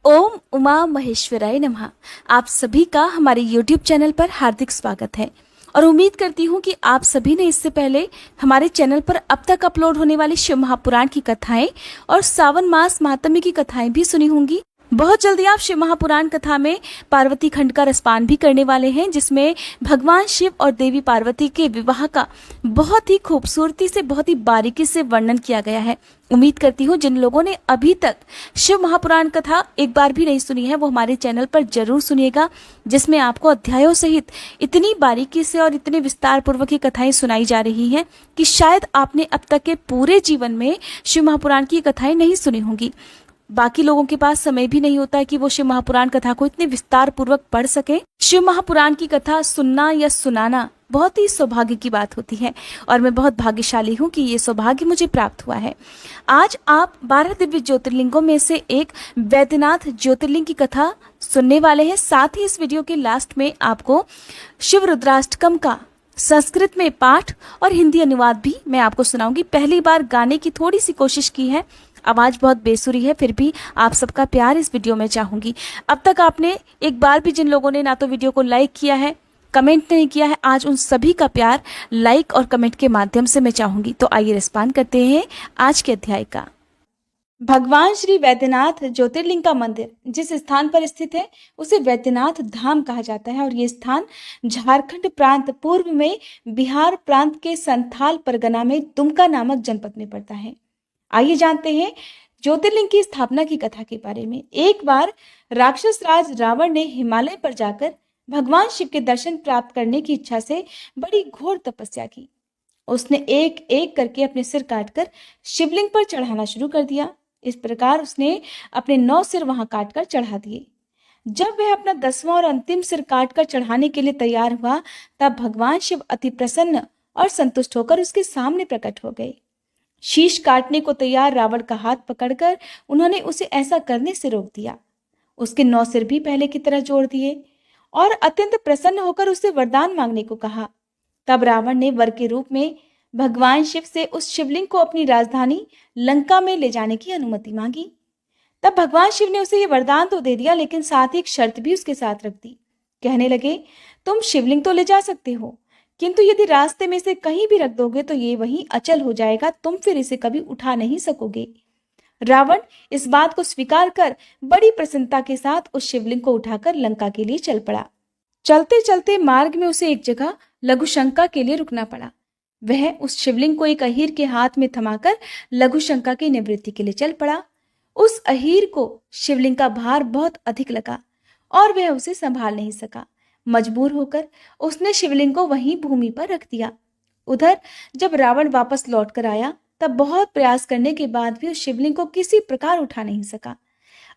ओम उमा महेश्वराय नमः। आप सभी का हमारे YouTube चैनल पर हार्दिक स्वागत है और उम्मीद करती हूँ कि आप सभी ने इससे पहले हमारे चैनल पर अब तक अपलोड होने वाली शिव महापुराण की कथाएं और सावन मास महात्म्य की कथाएं भी सुनी होंगी। बहुत जल्दी आप शिव महापुराण कथा में पार्वती खंड का रसपान भी करने वाले हैं, जिसमें भगवान शिव और देवी पार्वती के विवाह का बहुत ही खूबसूरती से, बहुत ही बारीकी से वर्णन किया गया है। उम्मीद करती हूँ जिन लोगों ने अभी तक शिव महापुराण कथा एक बार भी नहीं सुनी है वो हमारे चैनल पर जरूर सुनिएगा, जिसमें आपको अध्यायों सहित इतनी बारीकी से और इतने विस्तार पूर्वक की कथाएं सुनाई जा रही हैं कि शायद आपने अब तक के पूरे जीवन में शिव महापुराण की कथाएं नहीं सुनी होंगी। बाकी लोगों के पास समय भी नहीं होता है कि वो शिव महापुराण कथा को इतने विस्तार पूर्वक पढ़ सके। शिव महापुराण की कथा सुनना या सुनाना बहुत ही सौभाग्य की बात होती है और मैं बहुत भाग्यशाली हूँ कि ये सौभाग्य मुझे प्राप्त हुआ है। आज आप 12 दिव्य ज्योतिर्लिंगों में से एक वैद्यनाथ ज्योतिर्लिंग की कथा सुनने वाले हैं। साथ ही इस वीडियो के लास्ट में आपको शिव रुद्राष्टकम का संस्कृत में पाठ और हिंदी अनुवाद भी मैं आपको सुनाऊंगी। पहली बार गाने की थोड़ी सी कोशिश की है, आवाज बहुत बेसुरी है, फिर भी आप सबका प्यार इस वीडियो में चाहूंगी। अब तक आपने एक बार भी जिन लोगों ने ना तो वीडियो को लाइक किया है, कमेंट नहीं किया है, आज उन सभी का प्यार लाइक और कमेंट के माध्यम से मैं चाहूंगी। तो आइए रिस्पॉन्ड करते हैं आज के अध्याय का। भगवान श्री वैद्यनाथ ज्योतिर्लिंग का मंदिर जिस स्थान पर स्थित है उसे वैद्यनाथ धाम कहा जाता है और ये स्थान झारखंड प्रांत पूर्व में बिहार प्रांत के संथाल परगना में दुमका नामक जनपद में पड़ता है। आइए जानते हैं ज्योतिर्लिंग की स्थापना की कथा के बारे में। एक बार राक्षस राज रावण ने हिमालय पर जाकर भगवान शिव के दर्शन प्राप्त करने की इच्छा से बड़ी घोर तपस्या की। उसने एक एक करके अपने सिर काटकर शिवलिंग पर चढ़ाना शुरू कर दिया। इस प्रकार उसने अपने 9 सिर वहां काटकर चढ़ा दिए। जब वह अपना 10वां और अंतिम सिर काटकर चढ़ाने के लिए तैयार हुआ, तब भगवान शिव अति प्रसन्न और संतुष्ट होकर उसके सामने प्रकट हो गए। शीश काटने को तैयार रावण का हाथ पकड़कर उन्होंने उसे ऐसा करने से रोक दिया। उसके 9 सिर भी पहले की तरह जोड़ दिए और अत्यंत प्रसन्न होकर उससे वरदान मांगने को कहा। तब रावण ने वर के रूप में भगवान शिव से उस शिवलिंग को अपनी राजधानी लंका में ले जाने की अनुमति मांगी। तब भगवान शिव ने उसे ये वरदान तो दे दिया, लेकिन साथ ही एक शर्त भी उसके साथ रख दी। कहने लगे, तुम शिवलिंग तो ले जा सकते हो, किंतु यदि रास्ते में से कहीं भी रख दोगे तो ये वहीं अचल हो जाएगा, तुम फिर इसे कभी उठा नहीं सकोगे। रावण इस बात को स्वीकार कर बड़ी प्रसन्नता के साथ उस शिवलिंग को उठाकर लंका के लिए चल पड़ा। चलते चलते मार्ग में उसे एक जगह लघुशंका के लिए रुकना पड़ा। वह उस शिवलिंग को एक अहीर के हाथ में थमाकर लघुशंका की निवृत्ति के लिए चल पड़ा। उस अहीर को शिवलिंग का भार बहुत अधिक लगा और वह उसे संभाल नहीं सका। मजबूर होकर उसने शिवलिंग को वहीं भूमि पर रख दिया। उधर जब रावण वापस लौटकर आया, तब बहुत प्रयास करने के बाद भी उस शिवलिंग को किसी प्रकार उठा नहीं सका।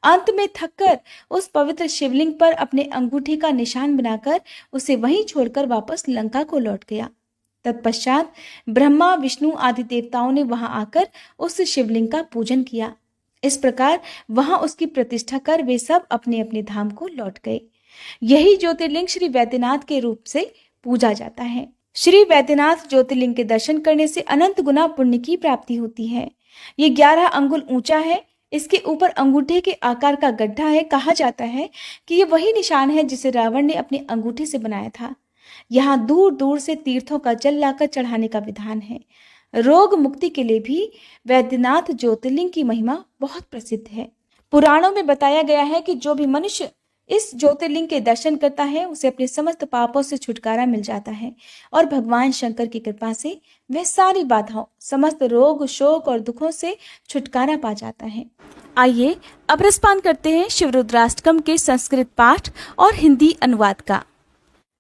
अंत में थककर उस पवित्र शिवलिंग पर अपने अंगूठे का निशान बनाकर उसे वहीं छोड़कर वापस लंका को लौट गया। तत्पश्चात ब्रह्मा, विष्णु आदि देवताओं ने वहां आकर उस शिवलिंग का पूजन किया। इस प्रकार वहां उसकी प्रतिष्ठा कर वे सब अपने अपने धाम को लौट गए। यही ज्योतिर्लिंग श्री वैद्यनाथ के रूप से पूजा जाता है। श्री वैद्यनाथ ज्योतिर्लिंग के दर्शन करने से अनंत गुना पुण्य की प्राप्ति होती है। ये 11 अंगुल ऊंचा है। इसके ऊपर अंगूठे के आकार का गड्ढा है। कहा जाता है कि ये वही निशान है जिसे रावण ने अपने अंगूठे से बनाया था। यहाँ दूर दूर से तीर्थों का जल लाकर चढ़ाने का विधान है। रोग मुक्ति के लिए भी वैद्यनाथ ज्योतिर्लिंग की महिमा बहुत प्रसिद्ध है। पुराणों में बताया गया है कि जो भी मनुष्य इस ज्योतिर्लिंग के दर्शन करता है उसे अपने समस्त पापों से छुटकारा मिल जाता है और भगवान शंकर की कृपा से वह सारी बाधाओं, समस्त रोग, शोक और दुखों से छुटकारा पा जाता है। आइए अब रसपान करते हैं शिव रुद्राष्टकम के संस्कृत पाठ और हिंदी अनुवाद का।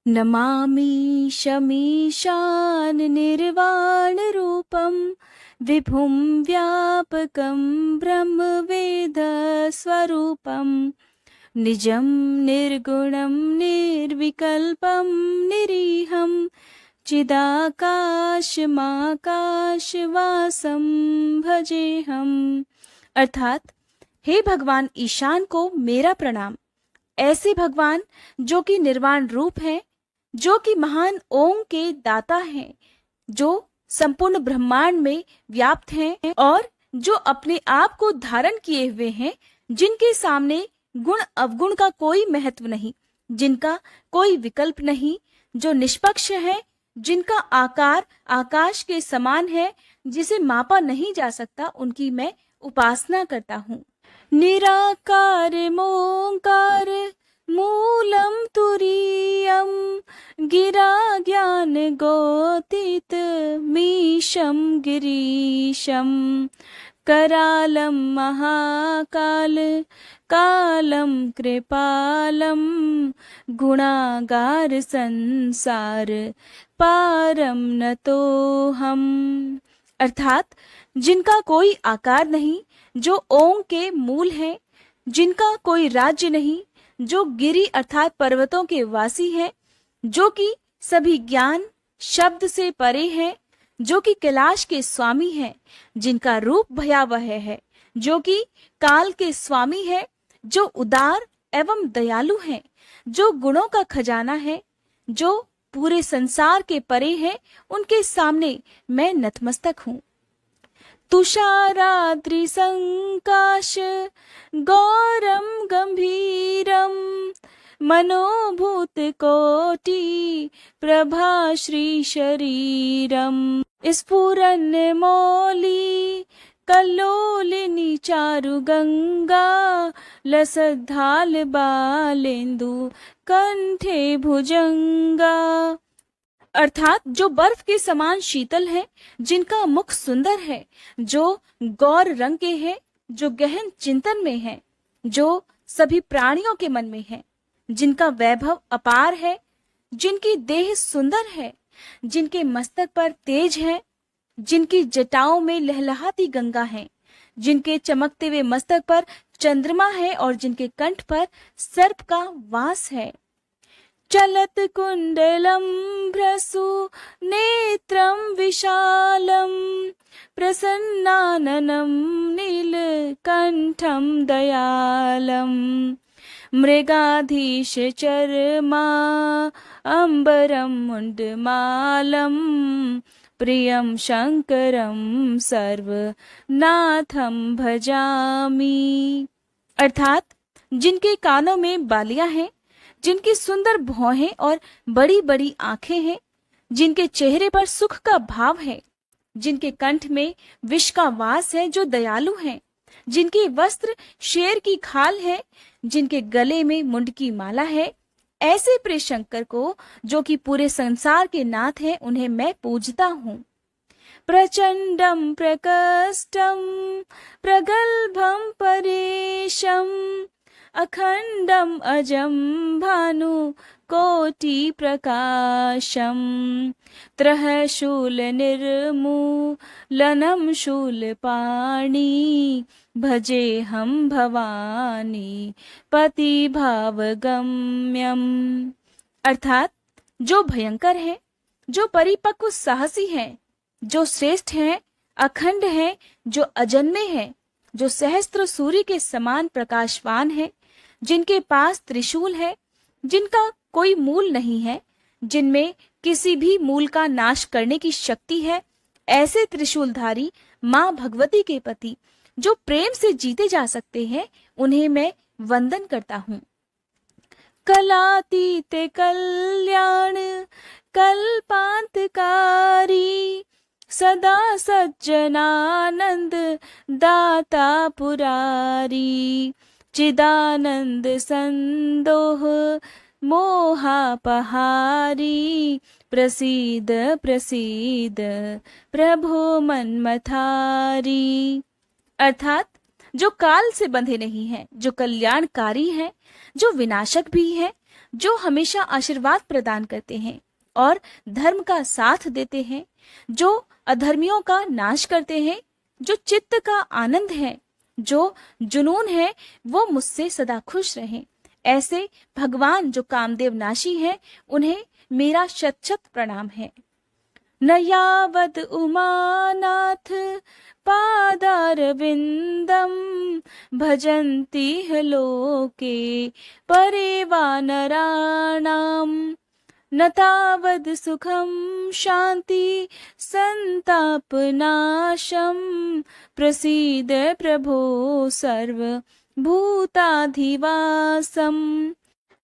नमामि शमीशान निर्वाण रूपम विभुम व्यापकम ब्रह्म वेद स्वरूपम निजं निर्गुणं निर्विकल्पं निरीहं चिदाकाशमाकाशवासं भजेहम। अर्थात, हे भगवान ईशान को मेरा प्रणाम। ऐसे भगवान जो कि निर्वाण रूप है, जो कि महान ओम के दाता हैं, जो संपूर्ण ब्रह्मांड में व्याप्त हैं और जो अपने आप को धारण किए हुए हैं, जिनके सामने गुण अवगुण का कोई महत्व नहीं, जिनका कोई विकल्प नहीं, जो निष्पक्ष है, जिनका आकार आकाश के समान है, जिसे मापा नहीं जा सकता, उनकी मैं उपासना करता हूँ। निराकार मोंकार मूलम तुरीयम गिरा ज्ञान गोतीत मीशम गिरीशम करालम महाकाल कालम कृपालम गुणागार संसार पारम न तो हम। अर्थात जिनका कोई आकार नहीं, जो ओम के मूल है, जिनका कोई राज्य नहीं, जो गिरि अर्थात पर्वतों के वासी है, जो कि सभी ज्ञान शब्द से परे है, जो कि कैलाश के स्वामी है, जिनका रूप भयावह है, जो कि काल के स्वामी है, जो उदार एवं दयालु है, जो गुणों का खजाना है, जो पूरे संसार के परे है, उनके सामने मैं नतमस्तक हूँ। तुषाराद्रि संकाश गौरम गंभीरम मनोभूत कोटि प्रभा श्री शरीरम स्फुरन मौली कल्लोलिनी चारु गंगा लसद्धाल बालेंदु कंठे भुजंगा। अर्थात जो बर्फ के समान शीतल है, जिनका मुख सुंदर है, जो गौर रंग के है, जो गहन चिंतन में है, जो सभी प्राणियों के मन में है, जिनका वैभव अपार है, जिनकी देह सुंदर है, जिनके मस्तक पर तेज है, जिनकी जटाओं में लहलहाती गंगा है, जिनके चमकते हुए मस्तक पर चंद्रमा है और जिनके कंठ पर सर्प का वास है। चलत कुंडलम भ्रसु नेत्रम विशालम प्रसन्नाननम नीलकंठम दयालम मृगाधीश चरमा अंबरम मुंडमालम प्रियम शंकरम सर्वनाथम भजामि। अर्थात जिनके कानों में बालियां हैं, जिनकी सुंदर भौहें और बड़ी बड़ी आंखें हैं, जिनके चेहरे पर सुख का भाव है, जिनके कंठ में विष का वास है, जो दयालु हैं, जिनके वस्त्र शेर की खाल है, जिनके गले में मुंड की माला है, ऐसे प्रिय शंकर को, जो कि पूरे संसार के नाथ हैं, उन्हें मैं पूजता हूँ। प्रचंडम प्रकष्टम प्रगल्भम परेशम अखंडम अजम भानु कोटि प्रकाशम त्रहशूल निर्मूलनम शूलपाणि भजे हम भवानी पति भावगम्यम। अर्थात जो भयंकर है, जो परिपक्व साहसी है, जो श्रेष्ठ है, अखंड है, जो अजन्मे है, जो सहस्त्र सूर्य के समान प्रकाशवान है, जिनके पास त्रिशूल है, जिनका कोई मूल नहीं है, जिनमें किसी भी मूल का नाश करने की शक्ति है, ऐसे त्रिशूलधारी माँ भगवती के पति, जो प्रेम से जीते जा सकते हैं, उन्हें मैं वंदन करता हूँ। कलातीत कल्याण कल्पांतकारी सदा सज्जनानंद दाता पुरारी चिदानंद संदोह मोहापहारी प्रसीद प्रसीद प्रभो मनमथारी। अर्थात जो काल से बंधे नहीं हैं, जो कल्याणकारी हैं, जो विनाशक भी हैं, जो हमेशा आशीर्वाद प्रदान करते हैं और धर्म का साथ देते हैं, जो अधर्मियों का नाश करते हैं, जो चित्त का आनंद है, जो जुनून है, वो मुझसे सदा खुश रहें। ऐसे भगवान जो कामदेव नाशी है, उन्हें मेरा शत शत प्रणाम है। न यावद उमानाथ पादारविंदम भजन्ति ह लोके परे वानराणाम न तावद सुखम शांति संताप नाशम प्रसीद प्रभो सर्व भूताधिवासम।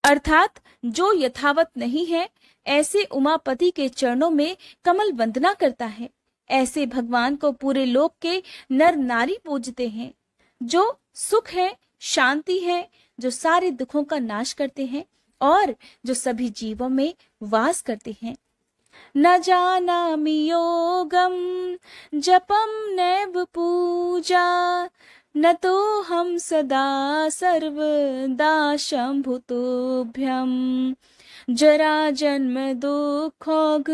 अर्थात जो यथावत नहीं है, ऐसे उमापति के चरणों में कमल वंदना करता है। ऐसे भगवान को पूरे लोक के नर नारी पूजते हैं। जो सुख है, शांति है, जो सारे दुखों का नाश करते हैं और जो सभी जीवों में वास करते हैं। न जानामि योगम जपम नैव पूजा, न तो हम सदा सर्वदा शंभुतोभ्यम। जरा जन्म दुखोग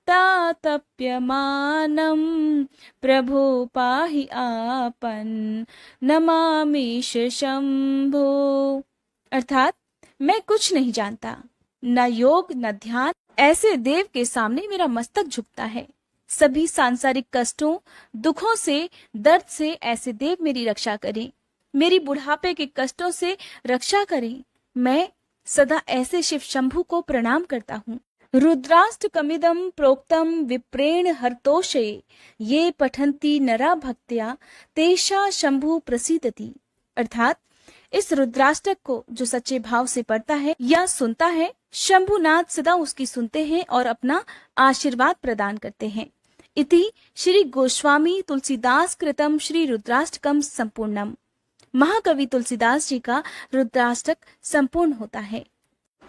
तातप्यमानम, प्रभो पाहि आपन नमामीश शंभो। अर्थात मैं कुछ नहीं जानता, न योग न ध्यान, ऐसे देव के सामने मेरा मस्तक झुकता है। सभी सांसारिक कष्टों, दुखों से, दर्द से ऐसे देव मेरी रक्षा करें, मेरी बुढ़ापे के कष्टों से रक्षा करें। मैं सदा ऐसे शिव शंभु को प्रणाम करता हूँ। रुद्राष्टकमिदं प्रोक्तम विप्रेण हर्तोषये, ये पठन्ति नरा भक्त्या तेषा शंभु प्रसीदति। अर्थात इस रुद्राष्टक को जो सच्चे भाव से पढ़ता है या सुनता है, शंभुनाथ सदा उसकी सुनते हैं और अपना आशीर्वाद प्रदान करते हैं। इति श्री गोस्वामी तुलसीदास कृतम श्री रुद्राष्टकम संपूर्णम। महाकवि तुलसीदास जी का रुद्राष्टक संपूर्ण होता है।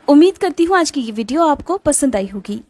उम्मीद करती हूँ आज की ये वीडियो आपको पसंद आई होगी।